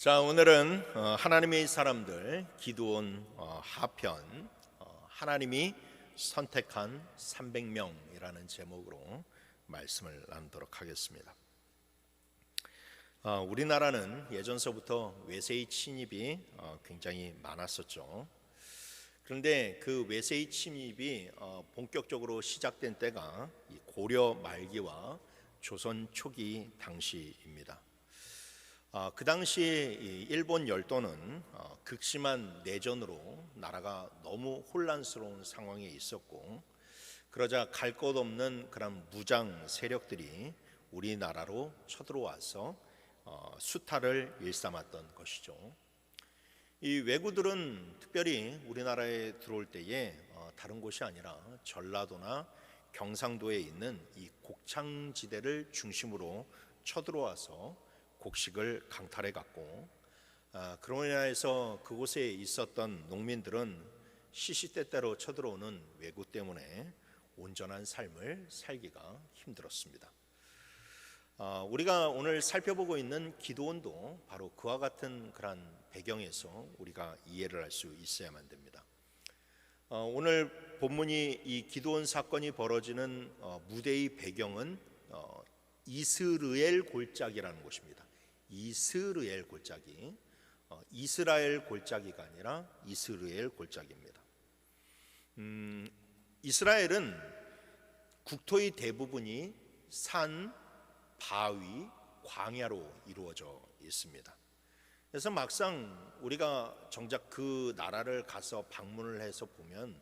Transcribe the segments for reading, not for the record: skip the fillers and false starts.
자, 오늘은 하나님의 사람들 기드온 하편, 하나님이 선택한 300명이라는 제목으로 말씀을 나누도록 하겠습니다. 우리나라는 예전서부터 외세의 침입이 굉장히 많았었죠. 그런데 그 외세의 침입이 본격적으로 시작된 때가 고려 말기와 조선 초기 당시입니다. 그 당시 일본 열도는 극심한 내전으로 나라가 너무 혼란스러운 상황에 있었고, 그러자 갈 곳 없는 그런 무장 세력들이 우리나라로 쳐들어와서 수탈을 일삼았던 것이죠. 이 왜구들은 특별히 우리나라에 들어올 때에 다른 곳이 아니라 전라도나 경상도에 있는 이 곡창지대를 중심으로 쳐들어와서 곡식을 강탈해 갔고, 그로 인해서 그곳에 있었던 농민들은 시시때때로 쳐들어오는 왜구 때문에 온전한 삶을 살기가 힘들었습니다. 우리가 오늘 살펴보고 있는 기드온도 바로 그와 같은 그런 배경에서 우리가 이해를 할 수 있어야만 됩니다. 오늘 본문이 이 기드온 사건이 벌어지는 무대의 배경은 이스르엘 골짜기라는 곳입니다. 이스르엘 골짜기, 이스라엘 골짜기가 아니라 이스르엘 골짜기입니다. 이스라엘은 국토의 대부분이 산, 바위, 광야로 이루어져 있습니다. 그래서 막상 우리가 정작 그 나라를 가서 방문을 해서 보면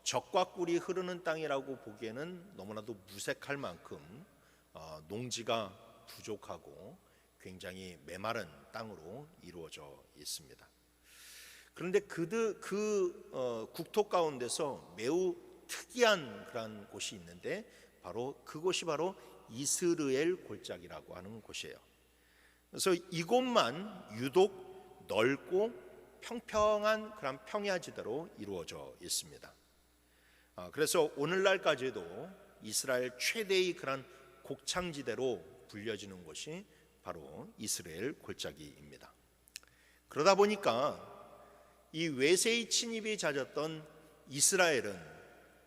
적과 꿀이 흐르는 땅이라고 보기에는 너무나도 무색할 만큼 농지가 부족하고 굉장히 메마른 땅으로 이루어져 있습니다. 그런데 그 국토 가운데서 매우 특이한 그런 곳이 있는데 그곳이 바로 이스르엘 골짜기라고 하는 곳이에요. 그래서 이곳만 유독 넓고 평평한 그런 평야지대로 이루어져 있습니다. 그래서 오늘날까지도 이스라엘 최대의 그런 곡창지대로 불려지는 곳이 바로 이스라엘 골짜기입니다. 그러다 보니까 이 외세의 침입이 잦았던 이스라엘은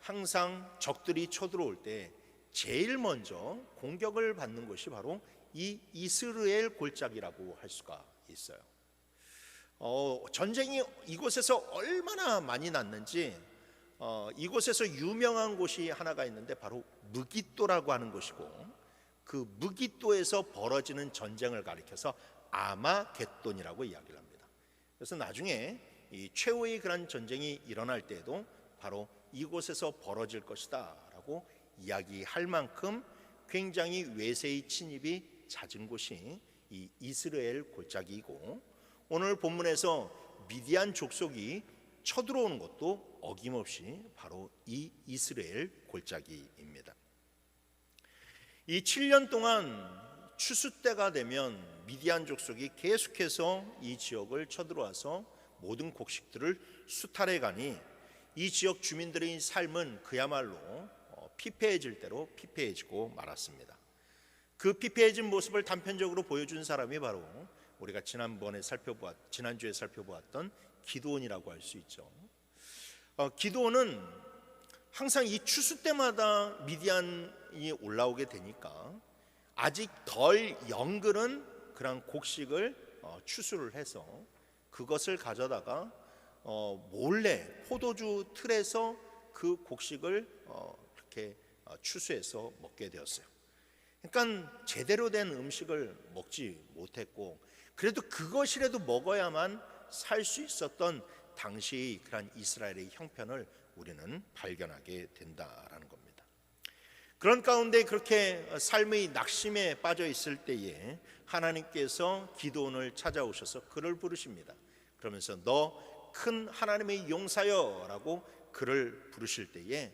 항상 적들이 쳐들어올 때 제일 먼저 공격을 받는 것이 바로 이 이스라엘 골짜기라고 할 수가 있어요. 전쟁이 이곳에서 얼마나 많이 났는지 이곳에서 유명한 곳이 하나가 있는데 바로 무깃도라고 하는 곳이고, 그 무깃도에서 벌어지는 전쟁을 가리켜서 아마겟돈이라고 이야기를 합니다. 그래서 나중에 이 최후의 그런 전쟁이 일어날 때에도 바로 이곳에서 벌어질 것이다 라고 이야기할 만큼 굉장히 외세의 침입이 잦은 곳이 이 이스라엘 골짜기이고, 오늘 본문에서 미디안 족속이 쳐들어오는 것도 어김없이 바로 이 이스라엘 골짜기입니다. 이 7년 동안 추수 때가 되면 미디안 족속이 계속해서 이 지역을 쳐들어와서 모든 곡식들을 수탈해 가니 이 지역 주민들의 삶은 그야말로 피폐해질 대로 피폐해지고 말았습니다. 그 피폐해진 모습을 단편적으로 보여준 사람이 바로 우리가 지난주에 살펴보았던 기드온이라고 할 수 있죠. 기드온은 항상 이 추수 때마다 미디안이 올라오게 되니까 아직 덜 영글은 그런 곡식을 추수를 해서 그것을 가져다가 몰래 포도주 틀에서 그 곡식을 이렇게 추수해서 먹게 되었어요. 그러니까 제대로 된 음식을 먹지 못했고, 그래도 그것이라도 먹어야만 살 수 있었던 당시의 그런 이스라엘의 형편을 우리는 발견하게 된다라는 겁니다. 그런 가운데 그렇게 삶의 낙심에 빠져 있을 때에 하나님께서 기드온을 찾아오셔서 그를 부르십니다. 그러면서 너 큰 하나님의 용사여 라고 그를 부르실 때에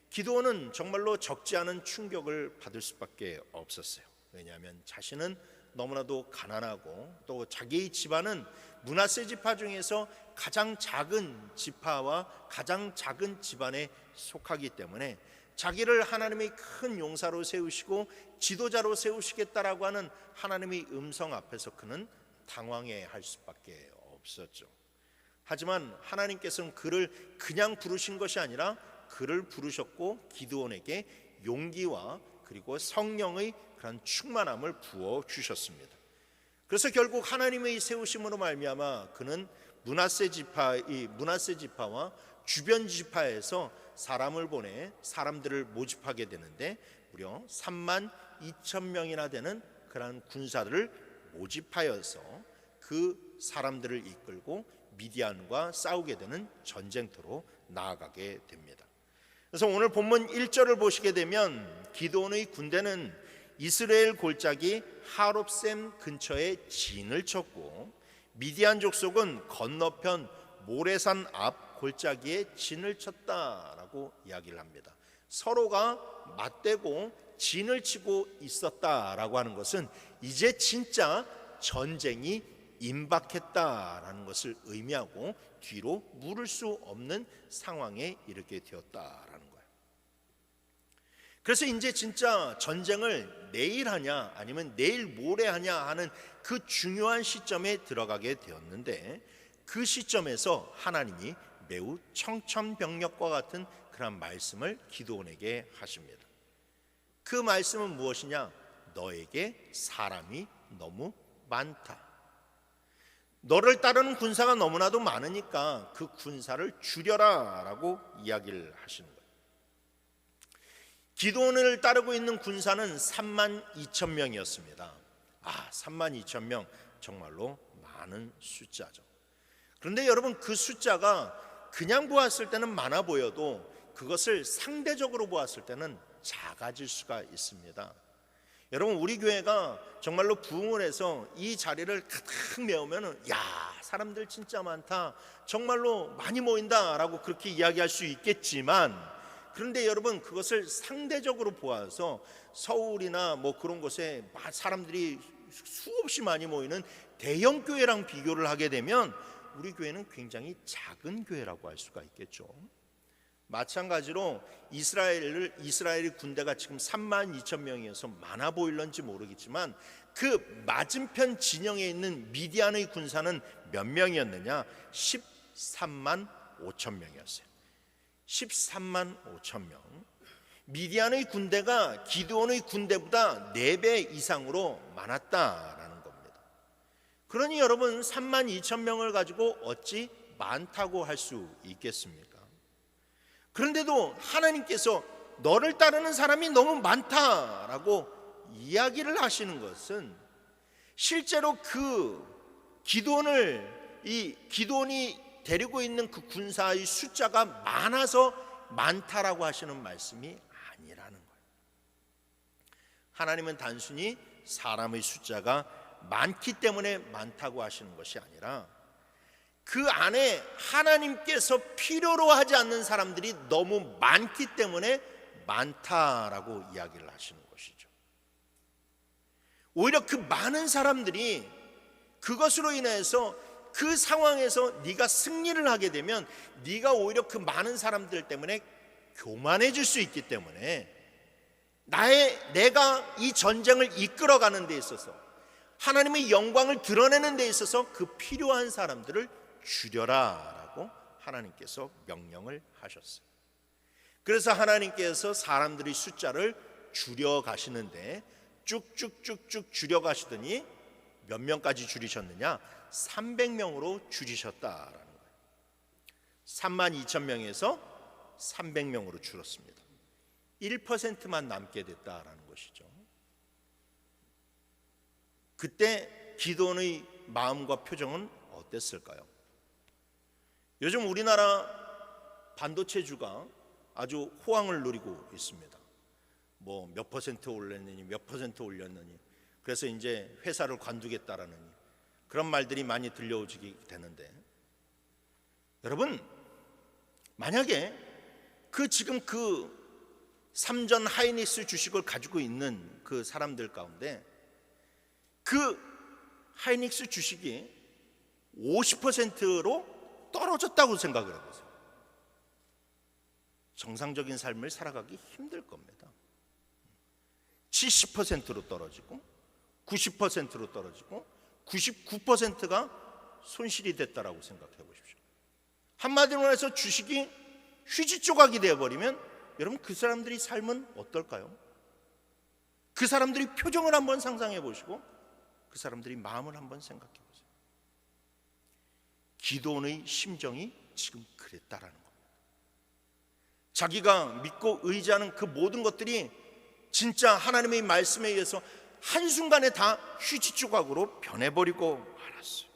기드온은 정말로 적지 않은 충격을 받을 수밖에 없었어요. 왜냐하면 자신은 너무나도 가난하고 또 자기의 집안은 므낫세 지파 중에서 가장 작은 지파와 가장 작은 집안에 속하기 때문에 자기를 하나님의 큰 용사로 세우시고 지도자로 세우시겠다라고 하는 하나님의 음성 앞에서 그는 당황해 할 수밖에 없었죠. 하지만 하나님께서는 그를 그냥 부르신 것이 아니라 그를 부르셨고 기드온에게 용기와 그리고 성령의 그런 충만함을 부어 주셨습니다. 그래서 결국 하나님의 세우심으로 말미암아 그는 므낫세 지파와 주변 지파에서 사람을 보내 사람들을 모집하게 되는데 무려 3만 2천 명이나 되는 그러한 군사들을 모집하여서 그 사람들을 이끌고 미디안과 싸우게 되는 전쟁터로 나아가게 됩니다. 그래서 오늘 본문 1절을 보시게 되면 기드온의 군대는 이스라엘 골짜기 하롭셈 근처에 진을 쳤고 미디안 족속은 건너편 모레산 앞 골짜기에 진을 쳤다라고 이야기를 합니다. 서로가 맞대고 진을 치고 있었다라고 하는 것은 이제 진짜 전쟁이 임박했다라는 것을 의미하고 뒤로 물을 수 없는 상황에 이르게 되었다라는 거예요. 그래서 이제 진짜 전쟁을 내일 하냐 아니면 내일 모레 하냐 하는 그 중요한 시점에 들어가게 되었는데 그 시점에서 하나님이 매우 청천벽력과 같은 그런 말씀을 기드온에게 하십니다. 그 말씀은 무엇이냐? 너에게 사람이 너무 많다. 너를 따르는 군사가 너무나도 많으니까 그 군사를 줄여라 라고 이야기를 하시는 거예요. 기드온을 따르고 있는 군사는 3만 2천 명이었습니다. 3만 2천 명 정말로 많은 숫자죠. 그런데 여러분 그 숫자가 그냥 보았을 때는 많아 보여도 그것을 상대적으로 보았을 때는 작아질 수가 있습니다. 여러분 우리 교회가 정말로 부흥을 해서 이 자리를 가득 메우면 사람들 진짜 많다, 정말로 많이 모인다라고 그렇게 이야기할 수 있겠지만 그런데 여러분 그것을 상대적으로 보아서 서울이나 뭐 그런 곳에 사람들이 수없이 많이 모이는 대형 교회랑 비교를 하게 되면 우리 교회는 굉장히 작은 교회라고 할 수가 있겠죠. 마찬가지로 이스라엘의 군대가 지금 3만 2천 명이어서 많아 보일런지 모르겠지만 그 맞은편 진영에 있는 미디안의 군사는 몇 명이었느냐? 13만 5천 명이었어요. 13만 5천 명. 미디안의 군대가 기드온의 군대보다 4배 이상으로 많았다라는 겁니다. 그러니 여러분 3만 2천 명을 가지고 어찌 많다고 할 수 있겠습니까? 그런데도 하나님께서 너를 따르는 사람이 너무 많다라고 이야기를 하시는 것은 실제로 그 기드온이 데리고 있는 그 군사의 숫자가 많아서 많다라고 하시는 말씀이 아니라는 거예요. 하나님은 단순히 사람의 숫자가 많기 때문에 많다고 하시는 것이 아니라 그 안에 하나님께서 필요로 하지 않는 사람들이 너무 많기 때문에 많다라고 이야기를 하시는 것이죠. 오히려 그 많은 사람들이 그것으로 인해서 그 상황에서 네가 승리를 하게 되면 네가 오히려 그 많은 사람들 때문에 교만해질 수 있기 때문에 내가 이 전쟁을 이끌어가는 데 있어서 하나님의 영광을 드러내는 데 있어서 그 필요한 사람들을 줄여라 라고 하나님께서 명령을 하셨어요. 그래서 하나님께서 사람들의 숫자를 줄여 가시는데 쭉쭉쭉쭉 줄여 가시더니 몇 명까지 줄이셨느냐? 300명으로 줄이셨다라는 거예요. 3만 2천 명에서 300명으로 줄었습니다. 1%만 남게 됐다라는 것이죠. 그때 기드온의 마음과 표정은 어땠을까요? 요즘 우리나라 반도체주가 아주 호황을 누리고 있습니다. 뭐 몇 퍼센트 올렸느니 몇 퍼센트 올렸느니 그래서 이제 회사를 관두겠다라느니 그런 말들이 많이 들려오게 되는데 여러분 만약에 지금 그 삼전 하이닉스 주식을 가지고 있는 그 사람들 가운데 그 하이닉스 주식이 50%로 떨어졌다고 생각을 해보세요. 정상적인 삶을 살아가기 힘들 겁니다. 70%로 떨어지고 90%로 떨어지고 99%가 손실이 됐다라고 생각해 보십시오. 한마디로 해서 주식이 휴지 조각이 되어버리면 여러분 그 사람들이 삶은 어떨까요? 그 사람들이 표정을 한번 상상해 보시고 그 사람들이 마음을 한번 생각해 보세요. 기드온의 심정이 지금 그랬다라는 겁니다. 자기가 믿고 의지하는 그 모든 것들이 진짜 하나님의 말씀에 의해서 한순간에 다 휴지 조각으로 변해버리고 말았어요.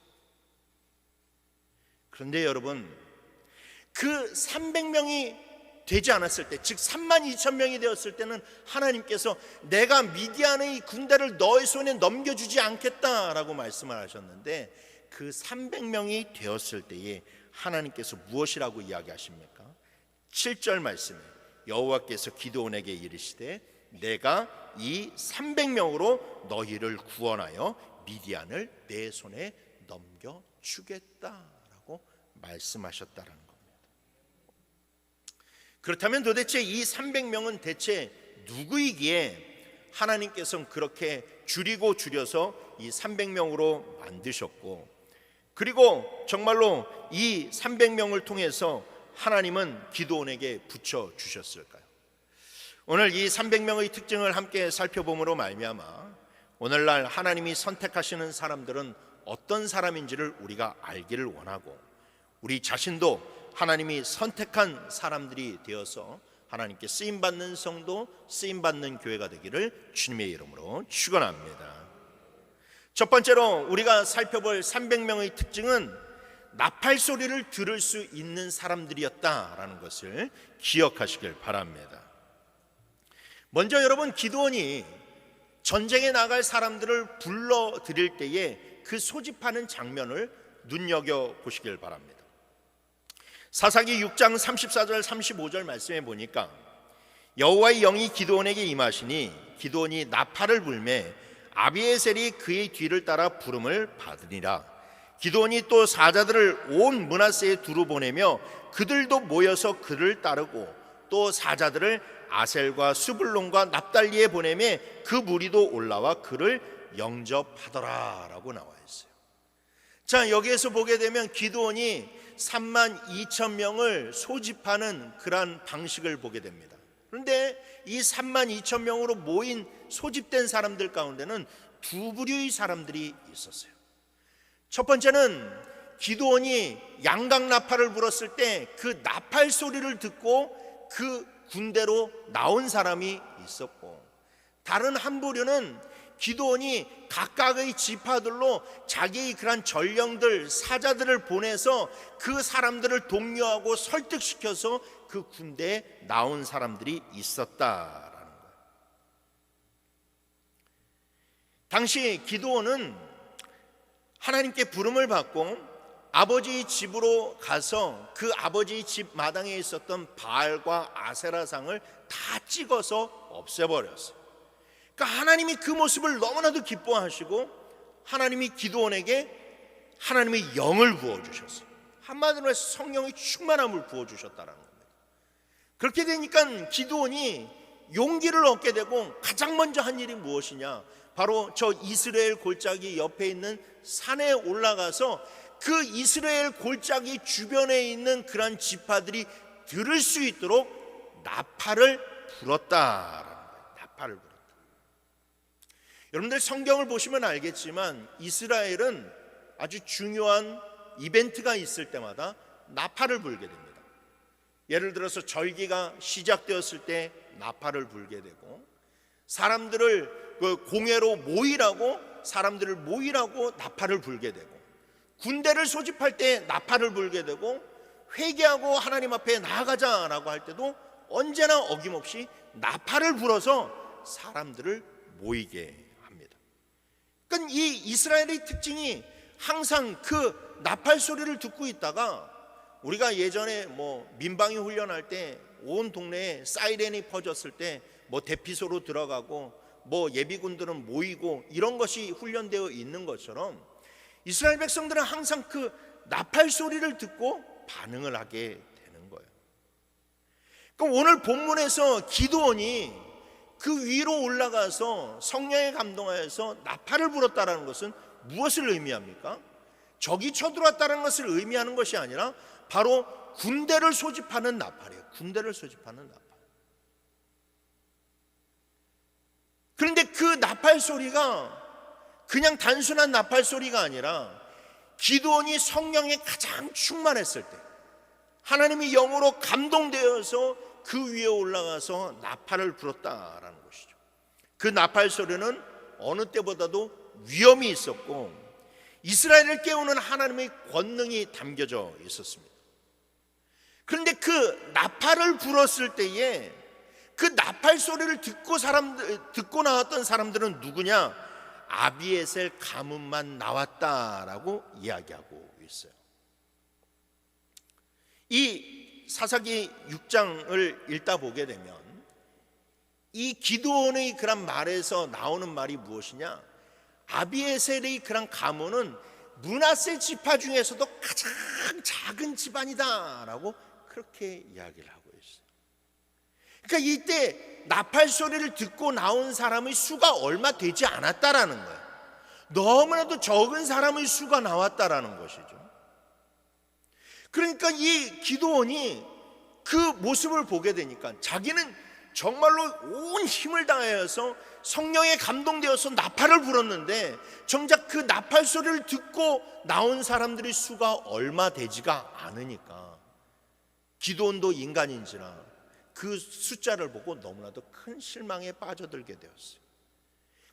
그런데 여러분, 그 300명이 되지 않았을 때, 즉 32,000명이 되었을 때는 하나님께서 내가 미디안의 군대를 너의 손에 넘겨주지 않겠다라고 말씀을 하셨는데, 그 300명이 되었을 때에 하나님께서 무엇이라고 이야기하십니까? 7절 말씀에 여호와께서 기드온에게 이르시되 내가 이 300명으로 너희를 구원하여 미디안을 내 손에 넘겨주겠다라고 말씀하셨다라는 겁니다. 그렇다면 도대체 이 300명은 대체 누구이기에 하나님께서는 그렇게 줄여서 이 300명으로 만드셨고, 그리고 정말로 이 300명을 통해서 하나님은 기드온에게 붙여주셨을까요? 오늘 이 300명의 특징을 함께 살펴봄으로 말미암아 오늘날 하나님이 선택하시는 사람들은 어떤 사람인지를 우리가 알기를 원하고, 우리 자신도 하나님이 선택한 사람들이 되어서 하나님께 쓰임받는 성도, 쓰임받는 교회가 되기를 주님의 이름으로 축원합니다. 첫 번째로 우리가 살펴볼 300명의 특징은 나팔 소리를 들을 수 있는 사람들이었다라는 것을 기억하시길 바랍니다. 먼저 여러분, 기드온이 전쟁에 나갈 사람들을 불러들일 때에 그 소집하는 장면을 눈여겨보시길 바랍니다. 사사기 6장 34절 35절 말씀에 보니까 여호와의 영이 기드온에게 임하시니 기드온이 나팔을 불매 아비에셀이 그의 뒤를 따라 부름을 받으니라. 기드온이 또 사자들을 온 므낫세에 두루 보내며 그들도 모여서 그를 따르고, 또 사자들을 아셀과 수블론과 납달리에 보내매 그 무리도 올라와 그를 영접하더라 라고 나와 있어요. 자, 여기에서 보게 되면 기드온이 32,000명을 소집하는 그러한 방식을 보게 됩니다. 그런데 이 32,000명으로 모인 소집된 사람들 가운데는 두 부류의 사람들이 있었어요. 첫 번째는 기드온이 양각 나팔을 불었을 때 그 나팔 소리를 듣고 그 군대로 나온 사람이 있었고, 다른 한 부류는 기드온이 각각의 지파들로 자기의 그런 전령들, 사자들을 보내서 그 사람들을 독려하고 설득시켜서 그 군대에 나온 사람들이 있었다라는 거예요. 당시 기드온은 하나님께 부름을 받고 아버지의 집으로 가서 그 아버지의 집 마당에 있었던 바알과 아세라상을 다 찍어서 없애버렸어요. 그러니까 하나님이 그 모습을 너무나도 기뻐하시고 하나님이 기드온에게 하나님의 영을 부어주셨어요. 한마디로 해서 성령의 충만함을 부어주셨다는 겁니다. 그렇게 되니까 기드온이 용기를 얻게 되고 가장 먼저 한 일이 무엇이냐, 바로 저 이스라엘 골짜기 옆에 있는 산에 올라가서 그 이스라엘 골짜기 주변에 있는 그런 지파들이 들을 수 있도록 나팔을 불었다라는 거예요. 나팔을 불었다. 여러분들 성경을 보시면 알겠지만 이스라엘은 아주 중요한 이벤트가 있을 때마다 나팔을 불게 됩니다. 예를 들어서 절기가 시작되었을 때 나팔을 불게 되고, 사람들을 그 공회로 모이라고 사람들을 모이라고 나팔을 불게 되고, 군대를 소집할 때 나팔을 불게 되고, 회개하고 하나님 앞에 나아가자라고 할 때도 언제나 어김없이 나팔을 불어서 사람들을 모이게 합니다. 그러니까 이 이스라엘의 특징이 항상 그 나팔 소리를 듣고 있다가, 우리가 예전에 민방위 훈련할 때 온 동네에 사이렌이 퍼졌을 때 대피소로 들어가고 예비군들은 모이고 이런 것이 훈련되어 있는 것처럼 이스라엘 백성들은 항상 그 나팔 소리를 듣고 반응을 하게 되는 거예요. 그럼 오늘 본문에서 기드온이 그 위로 올라가서 성령에 감동하여서 나팔을 불었다라는 것은 무엇을 의미합니까? 적이 쳐들어왔다는 것을 의미하는 것이 아니라 바로 군대를 소집하는 나팔이에요. 군대를 소집하는 나팔. 그런데 그 나팔 소리가 그냥 단순한 나팔 소리가 아니라 기드온이 성령에 가장 충만했을 때, 하나님이 영으로 감동되어서 그 위에 올라가서 나팔을 불었다라는 것이죠. 그 나팔 소리는 어느 때보다도 위엄이 있었고 이스라엘을 깨우는 하나님의 권능이 담겨져 있었습니다. 그런데 그 나팔을 불었을 때에 그 나팔 소리를 듣고 나왔던 사람들은 누구냐? 아비에셀 가문만 나왔다라고 이야기하고 있어요. 이 사사기 6장을 읽다 보게 되면 이 기드온의 그런 말에서 나오는 말이 무엇이냐? 아비에셀의 그런 가문은 므낫세 지파 중에서도 가장 작은 집안이다라고 그렇게 이야기를 하고 있어요. 그러니까 이때 나팔 소리를 듣고 나온 사람의 수가 얼마 되지 않았다라는 거예요. 너무나도 적은 사람의 수가 나왔다라는 것이죠. 그러니까 이 기드온이 그 모습을 보게 되니까 자기는 정말로 온 힘을 다해서 성령에 감동되어서 나팔을 불었는데 정작 그 나팔 소리를 듣고 나온 사람들의 수가 얼마 되지가 않으니까 기드온도 인간인지라 그 숫자를 보고 너무나도 큰 실망에 빠져들게 되었어요.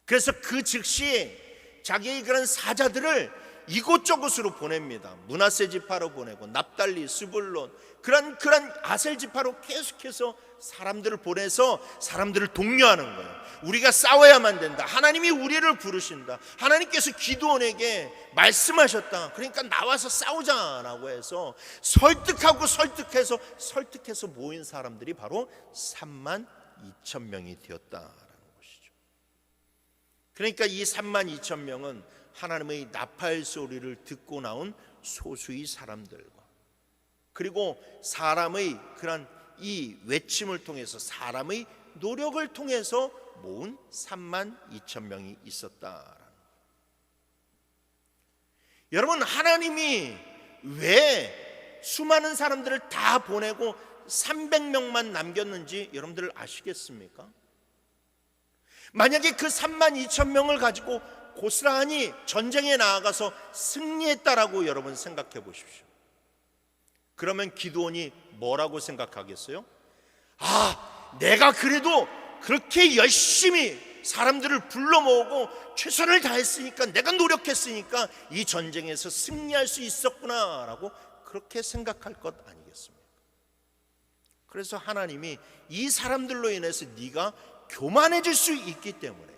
그래서 그 즉시 자기의 그런 사자들을 이곳저곳으로 보냅니다. 므낫세 지파로 보내고 납달리, 스불론 그런 아셀 지파로 계속해서 사람들을 보내서 사람들을 독려하는 거예요. 우리가 싸워야만 된다. 하나님이 우리를 부르신다. 하나님께서 기드온에게 말씀하셨다. 그러니까 나와서 싸우자라고 해서 설득해서 모인 사람들이 바로 32,000명이 되었다라는 것이죠. 그러니까 이 32,000명은 하나님의 나팔 소리를 듣고 나온 소수의 사람들과 그리고 사람의 그런 이 외침을 통해서 사람의 노력을 통해서 모은 32,000명이 있었다라는 거예요. 여러분, 하나님이 왜 수많은 사람들을 다 보내고 300명만 남겼는지 여러분들 아시겠습니까? 만약에 그 32,000명을 가지고 고스란히 전쟁에 나아가서 승리했다라고 여러분 생각해 보십시오. 그러면 기드온이 뭐라고 생각하겠어요? 내가 그래도 그렇게 열심히 사람들을 불러 모으고 최선을 다했으니까, 내가 노력했으니까 이 전쟁에서 승리할 수 있었구나라고 그렇게 생각할 것 아니겠습니까? 그래서 하나님이 이 사람들로 인해서 네가 교만해질 수 있기 때문에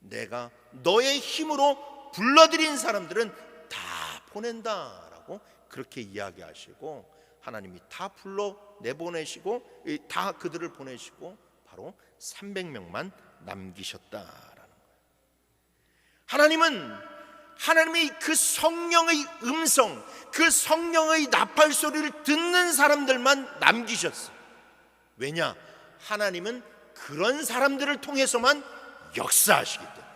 내가 너의 힘으로 불러들인 사람들은 다 보낸다라고 그렇게 이야기하시고, 하나님이 다 불러 내보내시고 다 그들을 보내시고 바로 300명만 남기셨다라는 거예요. 하나님은 하나님의 그 성령의 음성, 그 성령의 나팔 소리를 듣는 사람들만 남기셨어요. 왜냐? 하나님은 그런 사람들을 통해서만 역사하시기 때문에,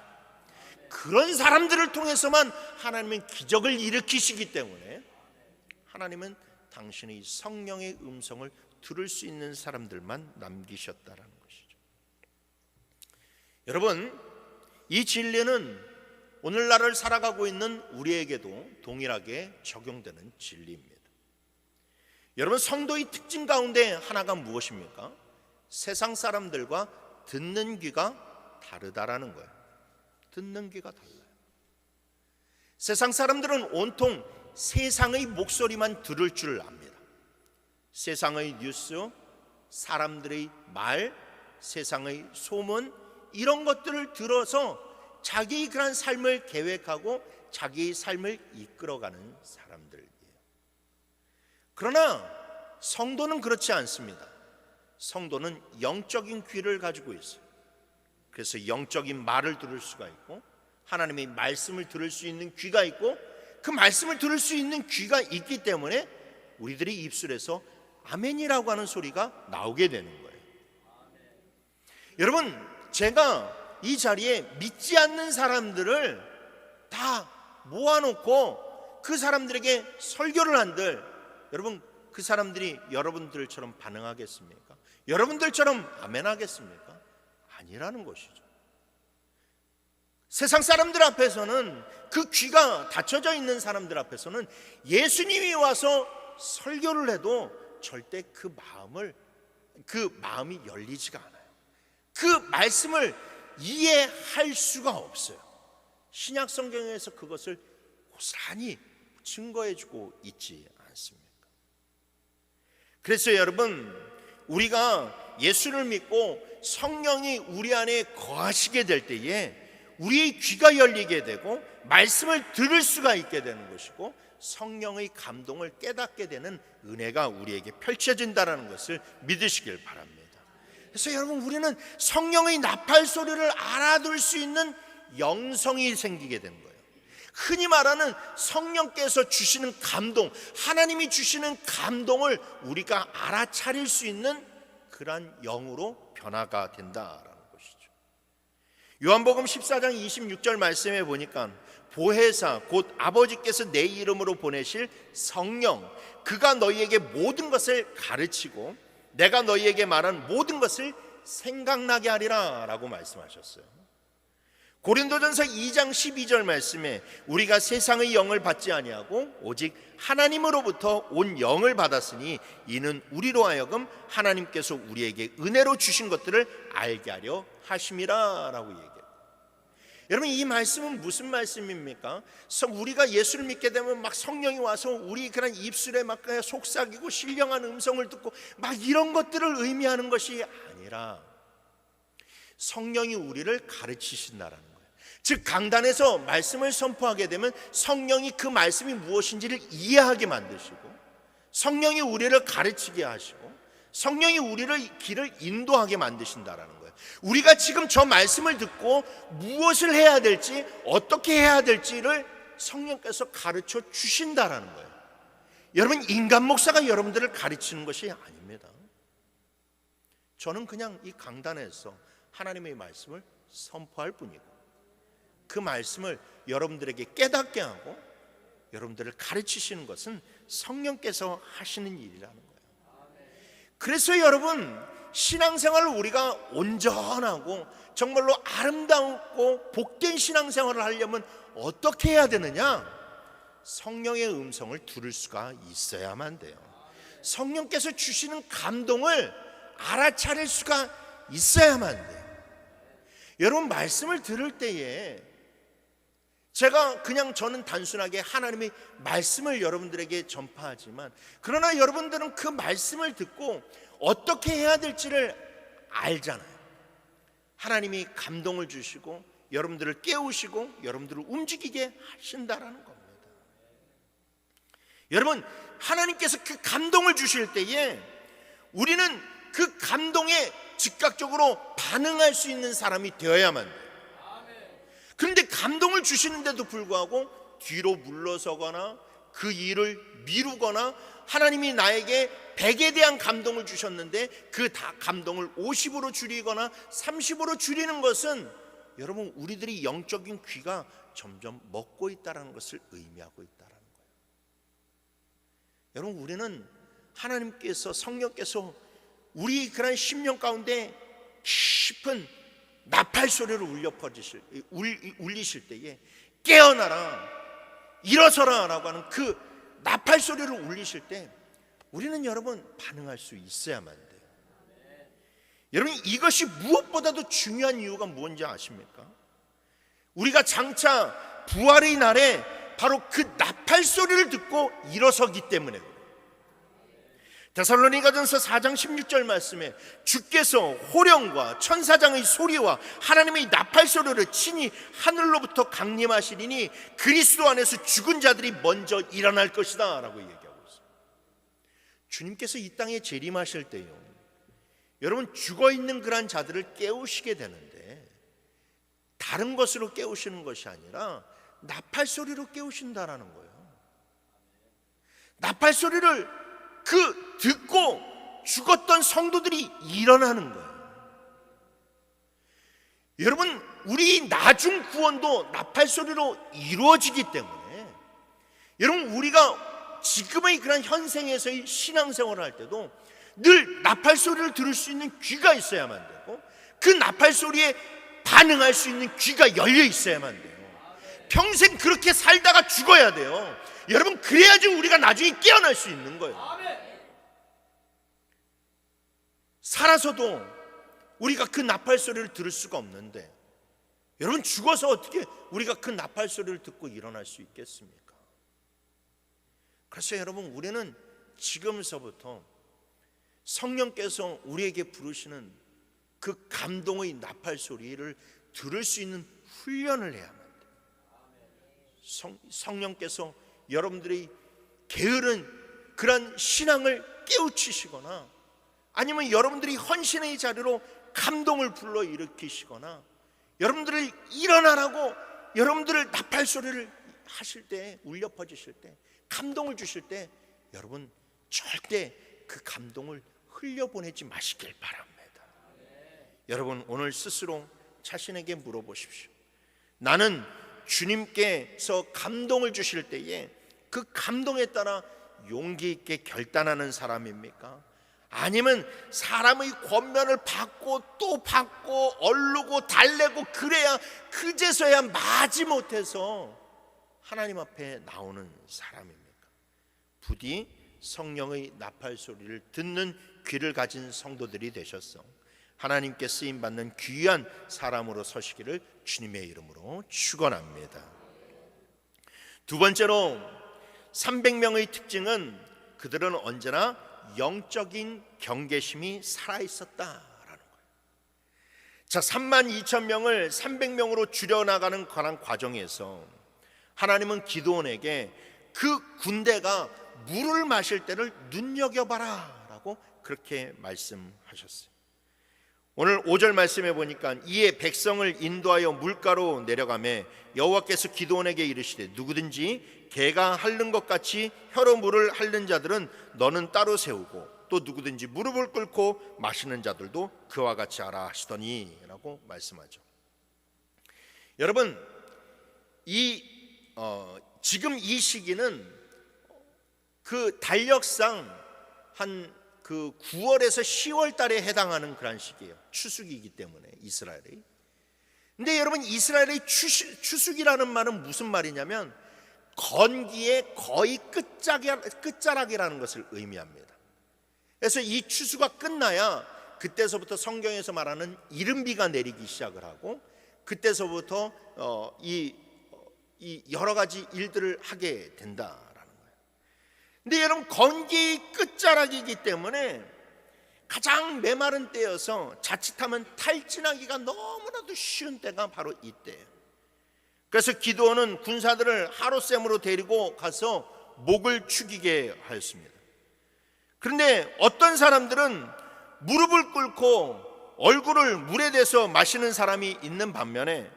그런 사람들을 통해서만 하나님은 기적을 일으키시기 때문에 하나님은 당신의 성령의 음성을 들을 수 있는 사람들만 남기셨다라는 것이죠. 여러분, 이 진리는 오늘날을 살아가고 있는 우리에게도 동일하게 적용되는 진리입니다. 여러분, 성도의 특징 가운데 하나가 무엇입니까? 세상 사람들과 듣는 귀가 다르다라는 거예요. 듣는 귀가 달라요. 세상 사람들은 온통 세상의 목소리만 들을 줄 압니다. 세상의 뉴스, 사람들의 말, 세상의 소문, 이런 것들을 들어서 자기의 그런 삶을 계획하고 자기의 삶을 이끌어가는 사람들이에요. 그러나 성도는 그렇지 않습니다. 성도는 영적인 귀를 가지고 있어요. 그래서 영적인 말을 들을 수가 있고, 하나님의 말씀을 들을 수 있는 귀가 있고, 그 말씀을 들을 수 있는 귀가 있기 때문에 우리들의 입술에서 아멘이라고 하는 소리가 나오게 되는 거예요. 여러분, 제가 이 자리에 믿지 않는 사람들을 다 모아놓고 그 사람들에게 설교를 한들 여러분 그 사람들이 여러분들처럼 반응하겠습니까? 여러분들처럼 아멘 하겠습니까? 아니라는 것이죠. 세상 사람들 앞에서는, 그 귀가 닫혀져 있는 사람들 앞에서는 예수님이 와서 설교를 해도 절대 그 마음이 열리지가 않아요. 그 말씀을 이해할 수가 없어요. 신약 성경에서 그것을 고스란히 증거해주고 있지 않습니까? 그래서 여러분, 우리가 예수를 믿고 성령이 우리 안에 거하시게 될 때에 우리의 귀가 열리게 되고 말씀을 들을 수가 있게 되는 것이고 성령의 감동을 깨닫게 되는 은혜가 우리에게 펼쳐진다는 것을 믿으시길 바랍니다. 그래서 여러분, 우리는 성령의 나팔 소리를 알아둘 수 있는 영성이 생기게 된 거예요. 흔히 말하는 성령께서 주시는 감동, 하나님이 주시는 감동을 우리가 알아차릴 수 있는 그러한 영으로 변화가 된다라는 것이죠. 요한복음 14장 26절 말씀에 보니까 보혜사 곧 아버지께서 내 이름으로 보내실 성령, 그가 너희에게 모든 것을 가르치고 내가 너희에게 말한 모든 것을 생각나게 하리라 라고 말씀하셨어요. 고린도전서 2장 12절 말씀에 우리가 세상의 영을 받지 아니하고 오직 하나님으로부터 온 영을 받았으니 이는 우리로 하여금 하나님께서 우리에게 은혜로 주신 것들을 알게 하려 하심이라 라고 얘기해요. 여러분, 이 말씀은 무슨 말씀입니까? 우리가 예수를 믿게 되면 막 성령이 와서 우리 그런 입술에 막 속삭이고 신령한 음성을 듣고 막 이런 것들을 의미하는 것이 아니라 성령이 우리를 가르치신다라는 거예요. 즉, 강단에서 말씀을 선포하게 되면 성령이 그 말씀이 무엇인지를 이해하게 만드시고 성령이 우리를 가르치게 하시고 성령이 우리를 길을 인도하게 만드신다라는 거예요. 우리가 지금 저 말씀을 듣고 무엇을 해야 될지, 어떻게 해야 될지를 성령께서 가르쳐 주신다라는 거예요. 여러분, 인간 목사가 여러분들을 가르치는 것이 아닙니다. 저는 그냥 이 강단에서 하나님의 말씀을 선포할 뿐이고 그 말씀을 여러분들에게 깨닫게 하고 여러분들을 가르치시는 것은 성령께서 하시는 일이라는 거예요. 그래서 여러분, 신앙생활을 우리가 온전하고 정말로 아름답고 복된 신앙생활을 하려면 어떻게 해야 되느냐? 성령의 음성을 들을 수가 있어야만 돼요. 성령께서 주시는 감동을 알아차릴 수가 있어야만 돼요. 여러분, 말씀을 들을 때에 저는 단순하게 하나님의 말씀을 여러분들에게 전파하지만, 그러나 여러분들은 그 말씀을 듣고 어떻게 해야 될지를 알잖아요. 하나님이 감동을 주시고 여러분들을 깨우시고 여러분들을 움직이게 하신다라는 겁니다. 여러분, 하나님께서 그 감동을 주실 때에 우리는 그 감동에 즉각적으로 반응할 수 있는 사람이 되어야만 돼요. 그런데 감동을 주시는데도 불구하고 뒤로 물러서거나 그 일을 미루거나, 하나님이 나에게 100에 대한 감동을 주셨는데 그 감동을 50으로 줄이거나 30으로 줄이는 것은 여러분, 우리들이 영적인 귀가 점점 먹고 있다는 것을 의미하고 있다는 거예요. 여러분, 우리는 하나님께서, 성령께서 우리 그런 심령 가운데 깊은 나팔 소리를 울리실 때에 깨어나라, 일어서라 라고 하는 그 나팔 소리를 울리실 때 우리는 여러분 반응할 수 있어야만 돼요. 여러분, 이것이 무엇보다도 중요한 이유가 뭔지 아십니까? 우리가 장차 부활의 날에 바로 그 나팔 소리를 듣고 일어서기 때문에 그래요. 데살로니가전서 4장 16절 말씀에 주께서 호령과 천사장의 소리와 하나님의 나팔 소리를 친히 하늘로부터 강림하시리니 그리스도 안에서 죽은 자들이 먼저 일어날 것이다 라고 얘기하고 있어요. 주님께서 이 땅에 재림하실 때요, 여러분, 죽어있는 그런 자들을 깨우시게 되는데 다른 것으로 깨우시는 것이 아니라 나팔 소리로 깨우신다라는 거예요. 나팔 소리를 듣고 죽었던 성도들이 일어나는 거예요. 여러분, 우리 나중 구원도 나팔소리로 이루어지기 때문에 여러분 우리가 지금의 그런 현생에서의 신앙생활을 할 때도 늘 나팔소리를 들을 수 있는 귀가 있어야만 되고 그 나팔소리에 반응할 수 있는 귀가 열려 있어야만 돼요. 평생 그렇게 살다가 죽어야 돼요. 여러분 그래야지 우리가 나중에 깨어날 수 있는 거예요. 살아서도 우리가 그 나팔소리를 들을 수가 없는데 여러분 죽어서 어떻게 우리가 그 나팔소리를 듣고 일어날 수 있겠습니까? 그래서 여러분 우리는 지금서부터 성령께서 우리에게 부르시는 그 감동의 나팔소리를 들을 수 있는 훈련을 해야만 돼요. 성령께서 여러분들의 게으른 그런 신앙을 깨우치시거나 아니면 여러분들이 헌신의 자리로 감동을 불러일으키시거나 여러분들을 일어나라고 여러분들을 나팔소리를 하실 때 울려 퍼지실 때 감동을 주실 때 여러분 절대 그 감동을 흘려보내지 마시길 바랍니다. 여러분 오늘 스스로 자신에게 물어보십시오. 나는 주님께서 감동을 주실 때에 그 감동에 따라 용기 있게 결단하는 사람입니까? 아니면 사람의 권면을 받고 또 받고 얼르고 달래고 그래야 그제서야 마지못해서 하나님 앞에 나오는 사람입니까? 부디 성령의 나팔소리를 듣는 귀를 가진 성도들이 되셔서 하나님께 쓰임받는 귀한 사람으로 서시기를 주님의 이름으로 축원합니다. 두 번째로 300명의 특징은 그들은 언제나 영적인 경계심이 살아있었다라는 거예요. 자, 32,000명을 300명으로 줄여나가는 과정에서 하나님은 기드온에게 그 군대가 물을 마실 때를 눈여겨봐라 라고 그렇게 말씀하셨어요. 오늘 5절 말씀해 보니까 이에 백성을 인도하여 물가로 내려가매 여호와께서 기드온에게 이르시되 누구든지 개가 핥는 것 같이 혀로 물을 핥는 자들은 너는 따로 세우고 또 누구든지 무릎을 꿇고 마시는 자들도 그와 같이 하라 하시더니 라고 말씀하죠. 여러분 지금 이 시기는 그 달력상 한 그 9월에서 10월 달에 해당하는 그런 시기예요. 추수기이기 때문에 이스라엘이. 근데 여러분 이스라엘의 추수기라는 말은 무슨 말이냐면 건기의 거의 끝자락이라는 것을 의미합니다. 그래서 이 추수가 끝나야 그때서부터 성경에서 말하는 이른비가 내리기 시작을 하고 그때서부터 이 여러 가지 일들을 하게 된다라는 거예요. 근데 여러분 건기의 끝자락이기 때문에 가장 메마른 때여서 자칫하면 탈진하기가 너무나도 쉬운 때가 바로 이때예요. 그래서 기드온은 군사들을 하롯셈으로 데리고 가서 목을 축이게 하였습니다. 그런데 어떤 사람들은 무릎을 꿇고 얼굴을 물에 대서 마시는 사람이 있는 반면에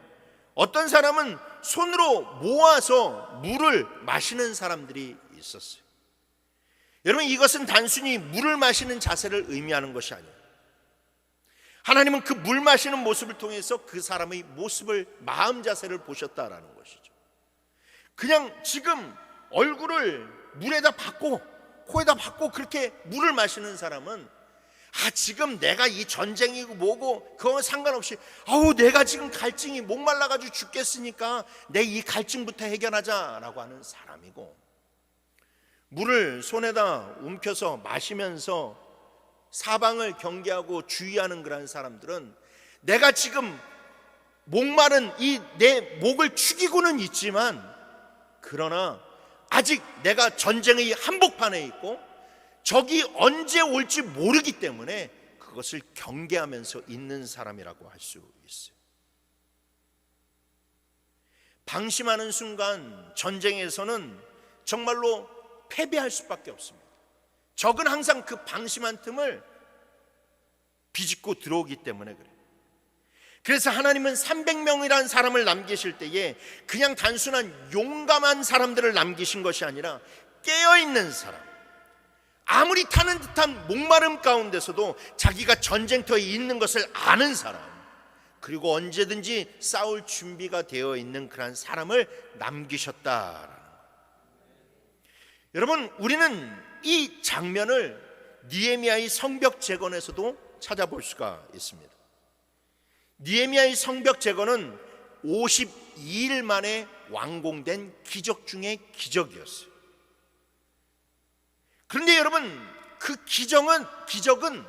어떤 사람은 손으로 모아서 물을 마시는 사람들이 있었어요. 여러분 이것은 단순히 물을 마시는 자세를 의미하는 것이 아니에요. 하나님은 그 물 마시는 모습을 통해서 그 사람의 모습을 마음 자세를 보셨다라는 것이죠. 그냥 지금 얼굴을 물에다 받고 코에다 받고 그렇게 물을 마시는 사람은 지금 내가 이 전쟁이고 뭐고 그거 상관없이 내가 지금 갈증이 목말라가지고 죽겠으니까 내 이 갈증부터 해결하자라고 하는 사람이고 물을 손에다 움켜서 마시면서 사방을 경계하고 주의하는 그런 사람들은 내가 지금 목마른 이 내 목을 축이고는 있지만 그러나 아직 내가 전쟁의 한복판에 있고 적이 언제 올지 모르기 때문에 그것을 경계하면서 있는 사람이라고 할 수 있어요. 방심하는 순간 전쟁에서는 정말로 패배할 수밖에 없습니다. 적은 항상 그 방심한 틈을 비집고 들어오기 때문에 그래요. 그래서 하나님은 300명이라는 사람을 남기실 때에 그냥 단순한 용감한 사람들을 남기신 것이 아니라 깨어있는 사람, 아무리 타는 듯한 목마름 가운데서도 자기가 전쟁터에 있는 것을 아는 사람, 그리고 언제든지 싸울 준비가 되어 있는 그런 사람을 남기셨다라는 거예요. 여러분, 우리는 이 장면을 느헤미야의 성벽 재건에서도 찾아볼 수가 있습니다. 느헤미야의 성벽 재건은 52일 만에 완공된 기적 중의 기적이었어요. 그런데 여러분, 그 기적은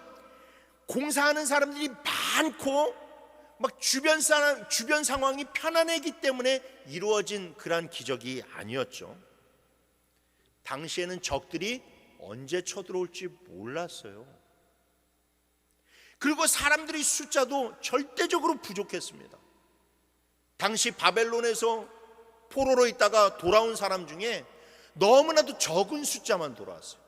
공사하는 사람들이 많고 막 주변 상황이 편안하기 때문에 이루어진 그러한 기적이 아니었죠. 당시에는 적들이 언제 쳐들어올지 몰랐어요. 그리고 사람들의 숫자도 절대적으로 부족했습니다. 당시 바벨론에서 포로로 있다가 돌아온 사람 중에 너무나도 적은 숫자만 돌아왔어요.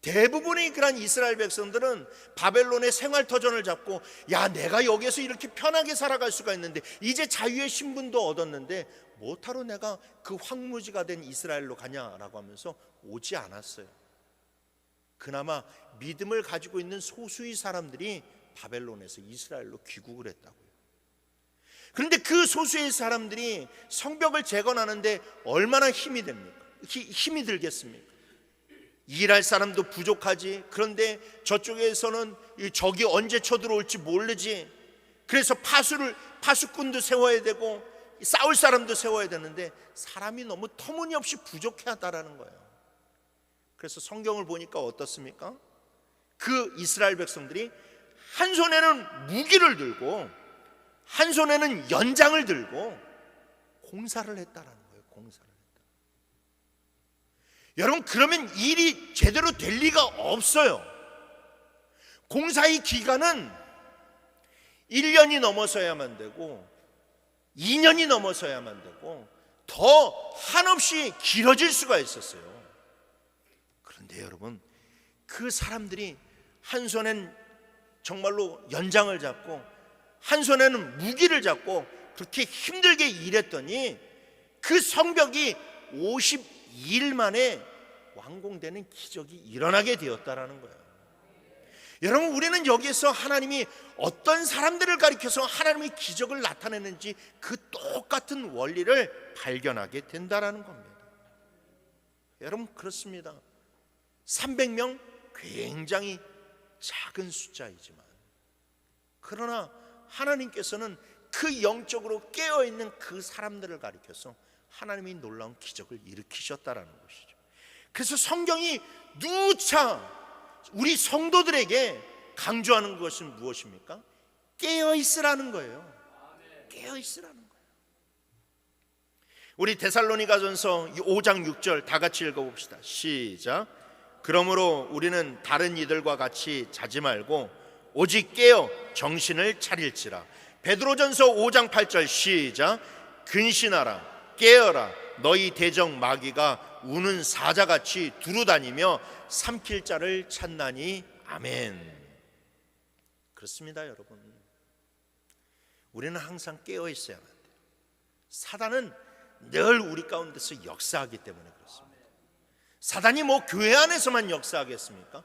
대부분의 그런 이스라엘 백성들은 바벨론의 생활터전을 잡고, 야, 내가 여기에서 이렇게 편하게 살아갈 수가 있는데, 이제 자유의 신분도 얻었는데 뭐하러 내가 그 황무지가 된 이스라엘로 가냐라고 하면서 오지 않았어요. 그나마 믿음을 가지고 있는 소수의 사람들이 바벨론에서 이스라엘로 귀국을 했다고요. 그런데 그 소수의 사람들이 성벽을 재건하는데 얼마나 힘이 됩니까? 힘이 들겠습니까? 일할 사람도 부족하지. 그런데 저쪽에서는 적이 언제 쳐들어올지 모르지. 그래서 파수꾼도 세워야 되고 싸울 사람도 세워야 되는데 사람이 너무 터무니없이 부족하다라는 거예요. 그래서 성경을 보니까 어떻습니까? 그 이스라엘 백성들이 한 손에는 무기를 들고 한 손에는 연장을 들고 공사를 했다라는 거예요. 공사를 했다. 여러분, 그러면 일이 제대로 될 리가 없어요. 공사의 기간은 1년이 넘어서야만 되고 2년이 넘어서야만 되고 더 한없이 길어질 수가 있었어요. 그런데 여러분, 그 사람들이 한 손엔 정말로 연장을 잡고 한 손에는 무기를 잡고 그렇게 힘들게 일했더니 그 성벽이 52일 만에 완공되는 기적이 일어나게 되었다라는 거예요. 여러분, 우리는 여기에서 하나님이 어떤 사람들을 가리켜서 하나님의 기적을 나타내는지 그 똑같은 원리를 발견하게 된다라는 겁니다. 여러분, 그렇습니다. 300명 굉장히 작은 숫자이지만, 그러나 하나님께서는 그 영적으로 깨어있는 그 사람들을 가리켜서 하나님이 놀라운 기적을 일으키셨다라는 것이죠. 그래서 성경이 누차 우리 성도들에게 강조하는 것은 무엇입니까? 깨어있으라는 거예요. 깨어있으라는 거예요. 우리 데살로니가전서 5장 6절 다 같이 읽어봅시다. 시작. 그러므로 우리는 다른 이들과 같이 자지 말고 오직 깨어 정신을 차릴지라. 베드로전서 5장 8절 시작. 근신하라, 깨어라. 너희 대적 마귀가 우는 사자같이 두루다니며 삼킬 자를 찾나니. 아멘. 그렇습니다, 여러분. 우리는 항상 깨어 있어야만 돼요. 사단은 늘 우리 가운데서 역사하기 때문에 그렇습니다. 사단이 뭐 교회 안에서만 역사하겠습니까?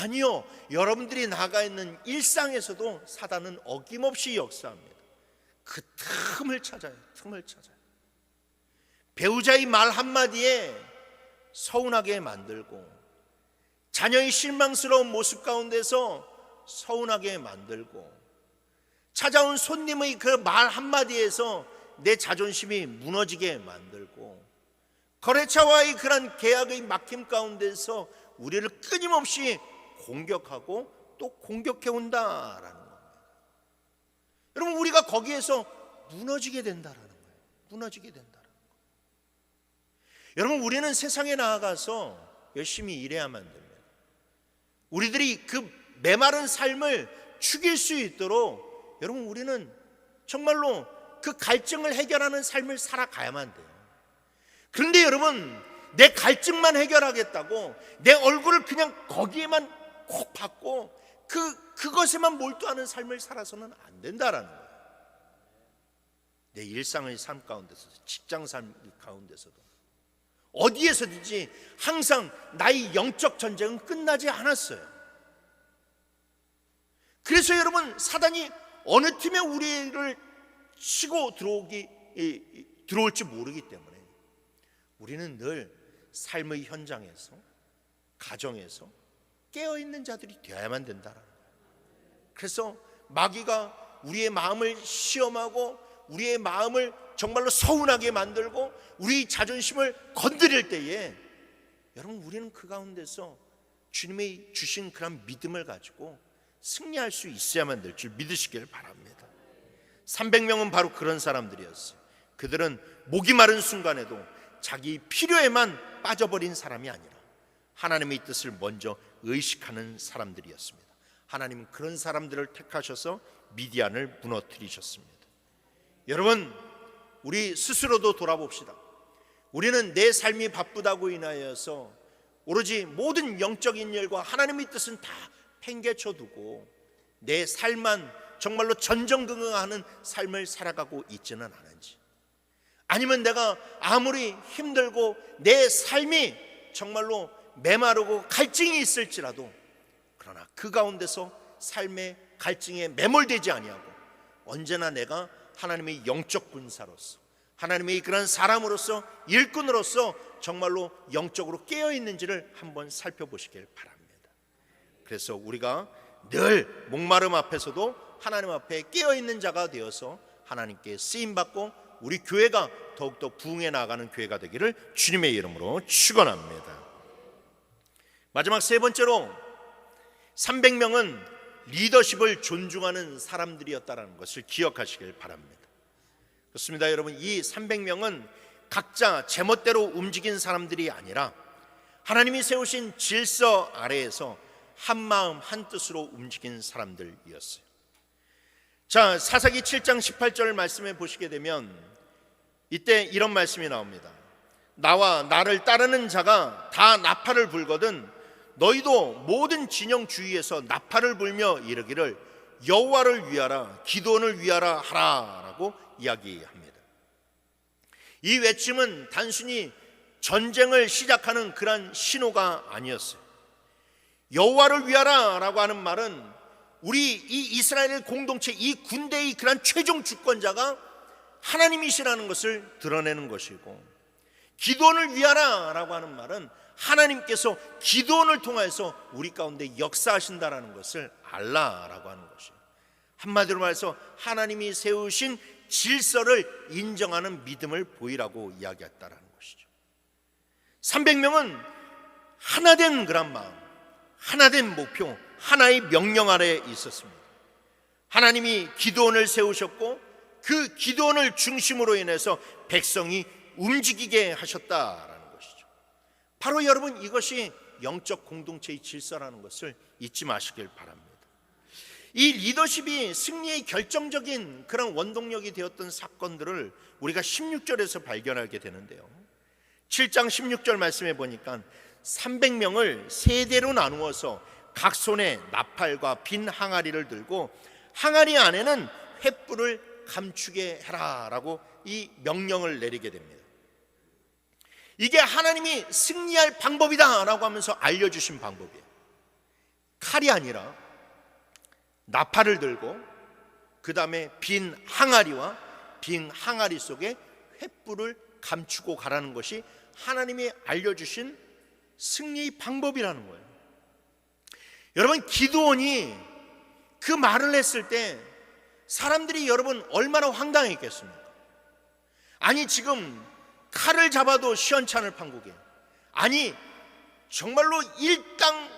아니요. 여러분들이 나가 있는 일상에서도 사단은 어김없이 역사합니다. 그 틈을 찾아요. 틈을 찾아요. 배우자의 말 한마디에 서운하게 만들고, 자녀의 실망스러운 모습 가운데서 서운하게 만들고, 찾아온 손님의 그 말 한마디에서 내 자존심이 무너지게 만들고, 거래처와의 그런 계약의 막힘 가운데서 우리를 끊임없이 공격하고 또 공격해 온다라는 겁니다. 여러분, 우리가 거기에서 무너지게 된다라는 거예요. 무너지게 된다라는 거예요. 여러분, 우리는 세상에 나아가서 열심히 일해야만 됩니다. 우리들이 그 메마른 삶을 죽일 수 있도록 여러분, 우리는 정말로 그 갈증을 해결하는 삶을 살아가야만 돼요. 그런데 여러분, 내 갈증만 해결하겠다고 내 얼굴을 그냥 거기에만 콕 박고 그것에만 몰두하는 삶을 살아서는 안 된다라는 거예요. 내 일상의 삶 가운데서, 직장 삶 가운데서도, 어디에서든지 항상 나의 영적 전쟁은 끝나지 않았어요. 그래서 여러분, 사단이 어느 팀에 우리를 치고 들어올지 모르기 때문에 우리는 늘 삶의 현장에서, 가정에서 깨어있는 자들이 되어야만 된다라는 거예요. 그래서 마귀가 우리의 마음을 시험하고 우리의 마음을 정말로 서운하게 만들고 우리 자존심을 건드릴 때에 여러분, 우리는 그 가운데서 주님이 주신 그런 믿음을 가지고 승리할 수 있어야만 될 줄 믿으시길 바랍니다. 300명은 바로 그런 사람들이었어요. 그들은 목이 마른 순간에도 자기 필요에만 빠져버린 사람이 아니라 하나님의 뜻을 먼저 의식하는 사람들이었습니다. 하나님은 그런 사람들을 택하셔서 미디안을 무너뜨리셨습니다. 여러분, 우리 스스로도 돌아봅시다. 우리는 내 삶이 바쁘다고 인하여서 오로지 모든 영적인 일과 하나님의 뜻은 다 팽개쳐두고 내 삶만 정말로 전전긍긍하는 삶을 살아가고 있지는 않은지, 아니면 내가 아무리 힘들고 내 삶이 정말로 메마르고 갈증이 있을지라도 그러나 그 가운데서 삶의 갈증에 매몰되지 아니하고 언제나 내가 하나님의 영적 군사로서, 하나님의 그런 사람으로서, 일꾼으로서 정말로 영적으로 깨어있는지를 한번 살펴보시길 바랍니다. 그래서 우리가 늘 목마름 앞에서도 하나님 앞에 깨어있는 자가 되어서 하나님께 쓰임받고 우리 교회가 더욱더 부흥해 나가는 교회가 되기를 주님의 이름으로 축원합니다. 마지막 세 번째로 300명은 리더십을 존중하는 사람들이었다는 것을 기억하시길 바랍니다. 그렇습니다. 여러분, 이 300명은 각자 제멋대로 움직인 사람들이 아니라 하나님이 세우신 질서 아래에서 한마음 한뜻으로 움직인 사람들이었어요. 자, 사사기 7장 18절 말씀에 보시게 되면 이때 이런 말씀이 나옵니다. 나와 나를 따르는 자가 다 나팔을 불거든 너희도 모든 진영 주위에서 나팔을 불며 이르기를 여호와를 위하라, 기도원을 위하라 하라라고 이야기합니다. 이 외침은 단순히 전쟁을 시작하는 그런 신호가 아니었어요. 여호와를 위하라라고 하는 말은 우리 이 이스라엘 공동체, 이 군대의 그런 최종 주권자가 하나님이시라는 것을 드러내는 것이고, 기도원을 위하라라고 하는 말은 하나님께서 기도원을 통해서 우리 가운데 역사하신다라는 것을 알라라고 하는 것이에요. 한마디로 말해서 하나님이 세우신 질서를 인정하는 믿음을 보이라고 이야기했다라는 것이죠. 300명은 하나된 그런 마음, 하나된 목표, 하나의 명령 아래에 있었습니다. 하나님이 기도원을 세우셨고 그 기도원을 중심으로 인해서 백성이 움직이게 하셨다라는 것이죠. 바로 여러분, 이것이 영적 공동체의 질서라는 것을 잊지 마시길 바랍니다. 이 리더십이 승리의 결정적인 그런 원동력이 되었던 사건들을 우리가 16절에서 발견하게 되는데요. 7장 16절 말씀해 보니까 300명을 세 대로 나누어서 각 손에 나팔과 빈 항아리를 들고 항아리 안에는 횃불을 감추게 해라라고 이 명령을 내리게 됩니다. 이게 하나님이 승리할 방법이다라고 하면서 알려주신 방법이에요. 칼이 아니라 나팔을 들고 그 다음에 빈 항아리와 빈 항아리 속에 횃불을 감추고 가라는 것이 하나님이 알려주신 승리의 방법이라는 거예요. 여러분, 기드온이 그 말을 했을 때 사람들이 여러분 얼마나 황당했겠습니까? 아니, 지금 칼을 잡아도 시원찮을 판국에, 아니 정말로 일당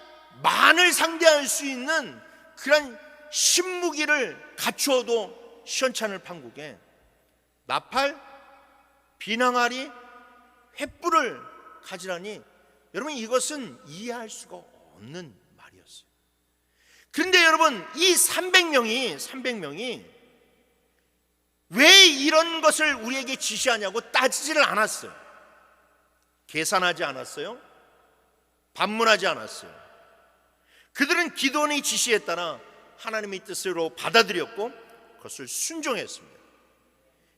만을 상대할 수 있는 그런 신무기를 갖추어도 시원찮을 판국에 나팔, 비낭아리, 횃불을 가지라니, 여러분 이것은 이해할 수가 없는 말이었어요. 그런데 여러분, 이 300명이 왜 이런 것을 우리에게 지시하냐고 따지지를 않았어요. 계산하지 않았어요. 반문하지 않았어요. 그들은 기도원의 지시에 따라 하나님의 뜻으로 받아들였고 그것을 순종했습니다.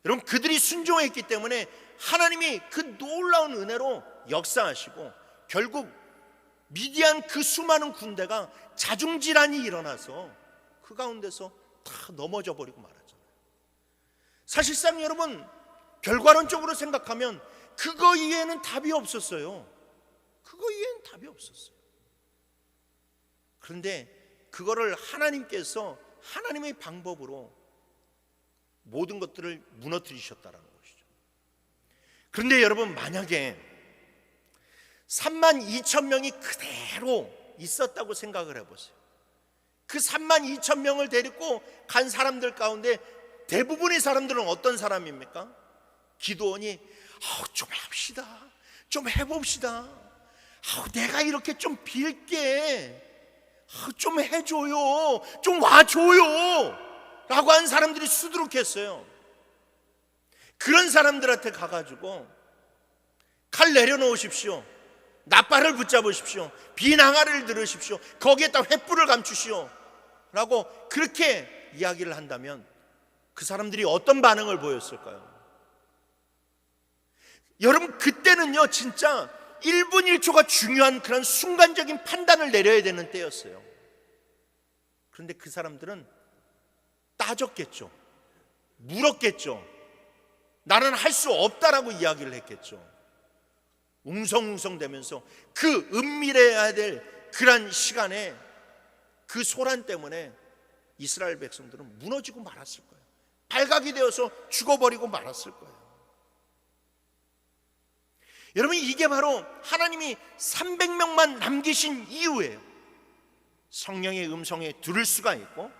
여러분, 그들이 순종했기 때문에 하나님이 그 놀라운 은혜로 역사하시고 결국 미디안 그 수많은 군대가 자중질환이 일어나서 그 가운데서 다 넘어져 버리고 말았잖아요. 사실상 여러분, 결과론적으로 생각하면 그거 이외에는 답이 없었어요. 그거 이외에는 답이 없었어요. 그런데 그거를 하나님께서 하나님의 방법으로 모든 것들을 무너뜨리셨다는 것이죠. 그런데 여러분, 만약에 32,000명이 그대로 있었다고 생각을 해보세요. 그 32,000명을 데리고 간 사람들 가운데 대부분의 사람들은 어떤 사람입니까? 기드온이 좀 합시다, 좀 해봅시다, 내가 이렇게 좀 빌게, 좀 해줘요, 좀 와줘요 라고 한 사람들이 수두룩했어요. 그런 사람들한테 가가지고 칼 내려놓으십시오, 나팔을 붙잡으십시오, 비낭아를 들으십시오, 거기에다 횃불을 감추시오 라고 그렇게 이야기를 한다면 그 사람들이 어떤 반응을 보였을까요? 여러분, 그때는요 진짜 1분 1초가 중요한 그런 순간적인 판단을 내려야 되는 때였어요. 그런데 그 사람들은 따졌겠죠, 물었겠죠, 나는 할 수 없다라고 이야기를 했겠죠. 웅성웅성대면서 그 은밀해야 될 그런 시간에 그 소란 때문에 이스라엘 백성들은 무너지고 말았을 거예요. 발각이 되어서 죽어버리고 말았을 거예요. 여러분, 이게 바로 하나님이 300명만 남기신 이유예요. 성령의 음성에 들을 수가 있고,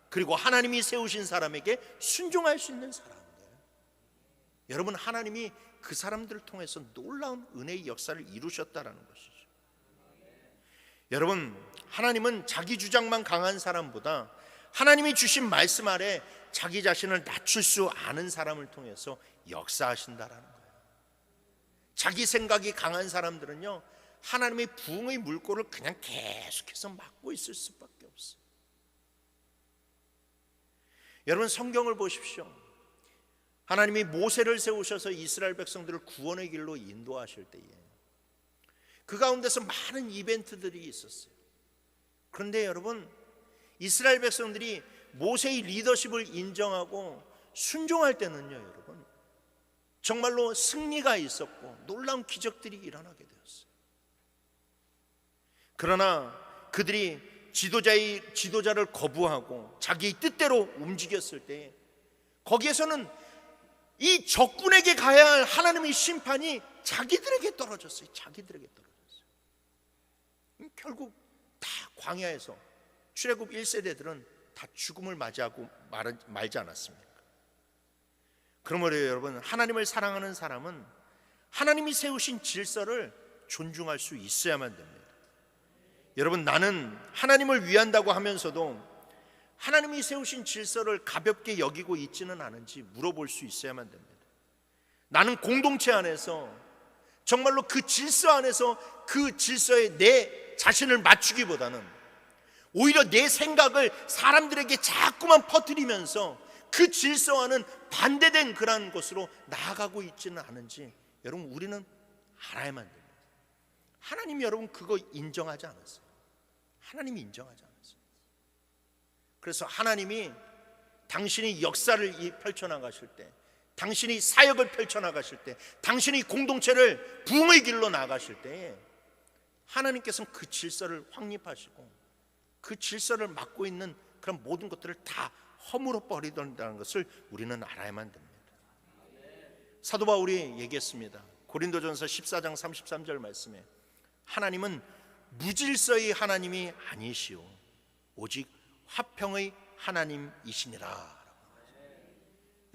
그리고 하나님이 세우신 사람에게 순종할 수 있는 사람들. 여러분, 하나님이 그 사람들을 통해서 놀라운 은혜의 역사를 이루셨다라는 것이죠. 여러분, 하나님은 자기 주장만 강한 사람보다 하나님이 주신 말씀 아래 자기 자신을 낮출 수 아는 사람을 통해서 역사하신다라는 거예요. 자기 생각이 강한 사람들은요, 하나님의 부흥의 물꼬를 그냥 계속해서 막고 있을 수밖에 없어요. 여러분, 성경을 보십시오. 하나님이 모세를 세우셔서 이스라엘 백성들을 구원의 길로 인도하실 때에 그 가운데서 많은 이벤트들이 있었어요. 그런데 여러분, 이스라엘 백성들이 모세의 리더십을 인정하고 순종할 때는요, 여러분, 정말로 승리가 있었고 놀라운 기적들이 일어나게 되었어요. 그러나 그들이 지도자를 거부하고 자기 뜻대로 움직였을 때 거기에서는 이 적군에게 가야 할 하나님의 심판이 자기들에게 떨어졌어요. 자기들에게 떨어졌어요. 결국 다 광야에서 출애굽 1세대들은 다 죽음을 맞이하고 말지 않았습니까? 그러므로 여러분, 하나님을 사랑하는 사람은 하나님이 세우신 질서를 존중할 수 있어야만 됩니다. 여러분, 나는 하나님을 위한다고 하면서도 하나님이 세우신 질서를 가볍게 여기고 있지는 않은지 물어볼 수 있어야만 됩니다. 나는 공동체 안에서 정말로 그 질서 안에서 그 질서에 내 자신을 맞추기보다는 오히려 내 생각을 사람들에게 자꾸만 퍼뜨리면서 그 질서와는 반대된 그러한 곳으로 나아가고 있지는 않은지 여러분, 우리는 알아야만 됩니다. 하나님이 여러분 그거 인정하지 않았어요. 하나님이 인정하지 않았어요. 그래서 하나님이 당신이 역사를 펼쳐나가실 때, 당신이 사역을 펼쳐나가실 때, 당신이 공동체를 부흥의 길로 나가실 때 하나님께서는 그 질서를 확립하시고 그 질서를 막고 있는 그런 모든 것들을 다 허물어 버리던다는 것을 우리는 알아야만 됩니다. 사도 바울이 얘기했습니다. 고린도전서 14장 33절 말씀에 하나님은 무질서의 하나님이 아니시오 오직 화평의 하나님이시니라.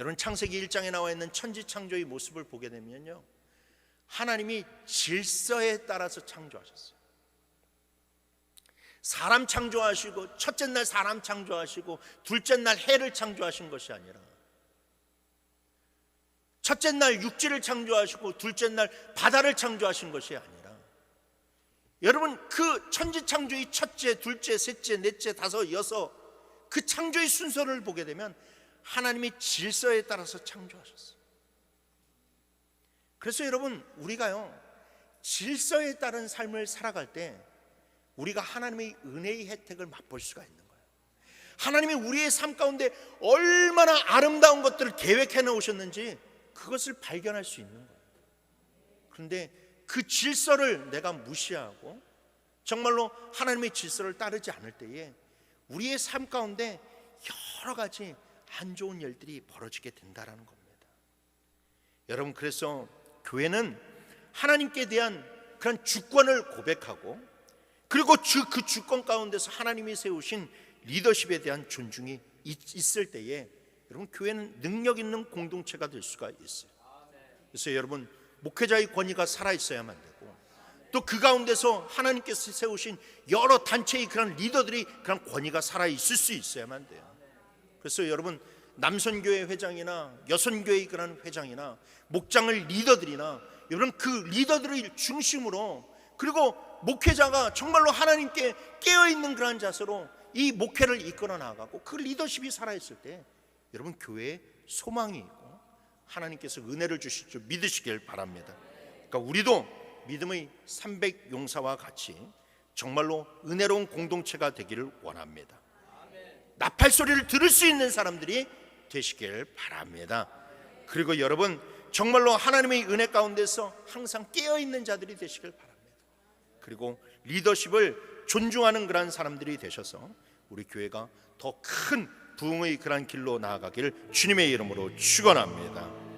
여러분, 창세기 1장에 나와 있는 천지창조의 모습을 보게 되면요, 하나님이 질서에 따라서 창조하셨어요. 사람 창조하시고 첫째 날 사람 창조하시고 둘째 날 해를 창조하신 것이 아니라 첫째 날 육지를 창조하시고 둘째 날 바다를 창조하신 것이 아니라 여러분, 그 천지창조의 첫째, 둘째, 셋째, 넷째, 다섯, 여섯 그 창조의 순서를 보게 되면 하나님이 질서에 따라서 창조하셨어요. 그래서 여러분, 우리가요 질서에 따른 삶을 살아갈 때 우리가 하나님의 은혜의 혜택을 맛볼 수가 있는 거예요. 하나님이 우리의 삶 가운데 얼마나 아름다운 것들을 계획해 놓으셨는지 그것을 발견할 수 있는 거예요. 그런데 그 질서를 내가 무시하고 정말로 하나님의 질서를 따르지 않을 때에 우리의 삶 가운데 여러 가지 안 좋은 일들이 벌어지게 된다라는 겁니다. 여러분, 그래서 교회는 하나님께 대한 그런 주권을 고백하고, 그리고 그 주권 가운데서 하나님이 세우신 리더십에 대한 존중이 있을 때에 여러분, 교회는 능력 있는 공동체가 될 수가 있어요. 그래서 여러분, 목회자의 권위가 살아있어야만 되고, 또 그 가운데서 하나님께서 세우신 여러 단체의 그런 리더들이 그런 권위가 살아있을 수 있어야만 돼요. 그래서 여러분, 남선교회 회장이나 여선교회 그런 회장이나 목장을 리더들이나 여러분, 그 리더들을 중심으로, 그리고 목회자가 정말로 하나님께 깨어있는 그런 자세로 이 목회를 이끌어 나가고 그 리더십이 살아있을 때 여러분, 교회에 소망이 있고 하나님께서 은혜를 주실 줄 믿으시길 바랍니다. 그러니까 우리도 믿음의 300용사와 같이 정말로 은혜로운 공동체가 되기를 원합니다. 나팔 소리를 들을 수 있는 사람들이 되시길 바랍니다. 그리고 여러분, 정말로 하나님의 은혜 가운데서 항상 깨어있는 자들이 되시길 바랍니다. 그리고 리더십을 존중하는 그런 사람들이 되셔서 우리 교회가 더 큰 부흥의 그런 길로 나아가기를 주님의 이름으로 축원합니다.